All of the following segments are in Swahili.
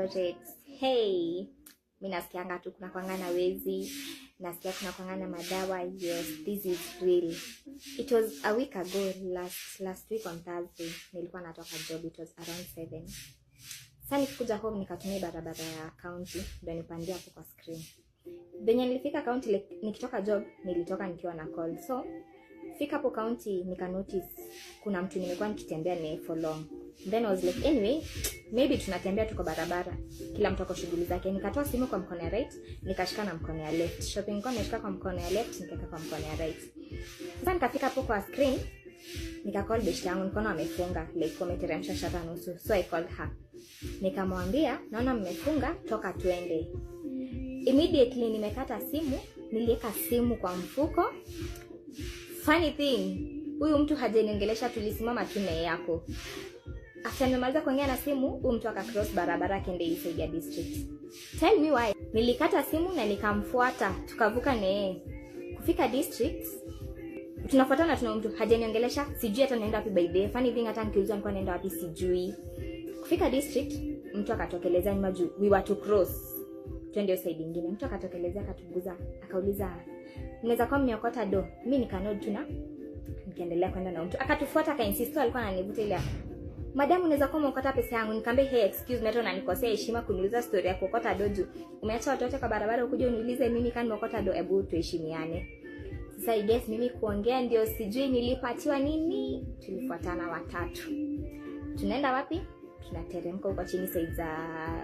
about it. Hey, mimi nasikianga tu kuna kwangana wezi, nasikia kuna kwangana madawa. Yes, this is real. It was a week ago, last week on Thursday. Nilikuwa natoka job, it was around 7. Sasa nikuja home nikatumia barabara ya county, ndio nipandia hapo kwa screen. Benye nilifika county nikitoka job, nilitoka nikiwa na call. So, fika hapo county nika notice kuna mtu nimekuwa nikitembea naye for long. Then I was like, anyway, maybe tunatembea tuko barabara. Kila mtu ako shughuli zake. Nikatoa simu kwa mkono ya right, nikashika na mkono ya left. Shopping kwa nimeshika kwa mkono ya left, nikaweka kwa mkono ya right. Sasa nikafika hapo kwa screen, nikacall beshte yangu, mkono amefunga, like kometeremsha shata nusu. So I called her. Nikamwambia, naona mmefunga, toka tuende. Immediately nimekata simu, niliweka simu kwa mfuko. Funny thing, huyu mtu hajaniongelesha, tulisimama tu naye hapo. After nimaliza kuongea na simu, huyu mtu akacross barabara kende Isaiah district. Tell me why. Nilikata simu na nikamfuata, tukavuka naye. Kufika district, tunafuatana tuna mtu hajaniongelesha, sijui hata naenda wapi by the way. Funny thing, hata nikiulizwa nilikuwa naenda wapi sijui. Kufika district, mtu akatokeleza nyuma juu, we were to cross. Twende side nyingine. Mtu akatokeleza akatuguza, akauliza, "Mnaweza kwa mniokota do?" Mimi nikanod tu na nikaendelea kwenda na mtu. Akatufuata akainsist, alikuwa ananivuta ile, "Madam, unaweza kwa mniokota pesa yangu?" Nikamwambia, "Hey, excuse me, hata unanikosea heshima kuniuliza story ya kuokota do juu. Umeacha watu wote kwa barabara ukuje uniulize mimi kama nimeokota do, hebu tuheshimiane." Sasa I guess mimi kuongea ndio sijui nilipatiwa nini. Tulifuatana watatu. Tunaenda wapi? Tunateremka huko chini side za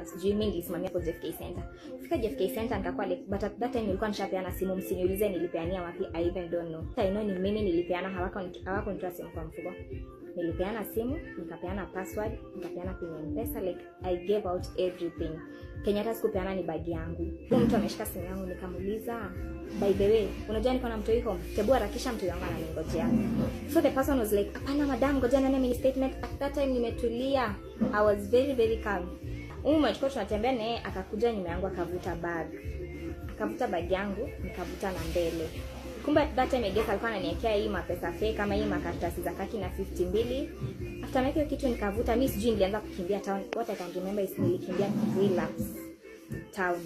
sijui mimi nilisimamia kwa JFK Center. Fika JFK Center nikakuwa like, but at that time nilikuwa nishapeana simu, msiniulize nilipeania wapi, I even don't know. I know ni mimi nilipeana, hawako nitoa simu kwa mfuko. Nilipeana simu, nikapeana password, nikapeana pin M-Pesa, like I gave out everything. Kenyatta sikupeana ni bag yangu. Huyo mtu ameshika simu yangu, nikamuuliza, "By the way, unajua niko na mtu home, tebu harakisha mtu yangu ananingojea." So the person was like, "Hapana madam, ngoja nione mini statement." At that time nimetulia. I was very very calm. Tulikuwa tunatembea naye, akakuja nyuma yangu akavuta bag. Akavuta bag yangu, nikavuta na mbele. Kumbe at that time Egesa alikuwa ananiwekea hii mapesa fake kama hii makaratasi za kaki na 52. After making kitu nikavuta, mimi sijui nilianza kukimbia town. What I can remember is nilikimbia 3 laps town.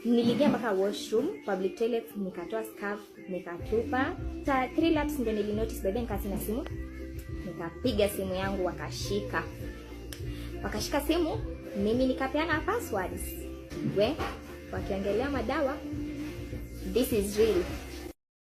Niliingia mpaka washroom, public toilet, nikatoa scarf, nikatupa. 3 laps ndio nilinotice bebe nikasina simu. Nikapiga simu yangu wakashika simu, mimi nikapeana passwords. Wakiongelea madawa, this is real.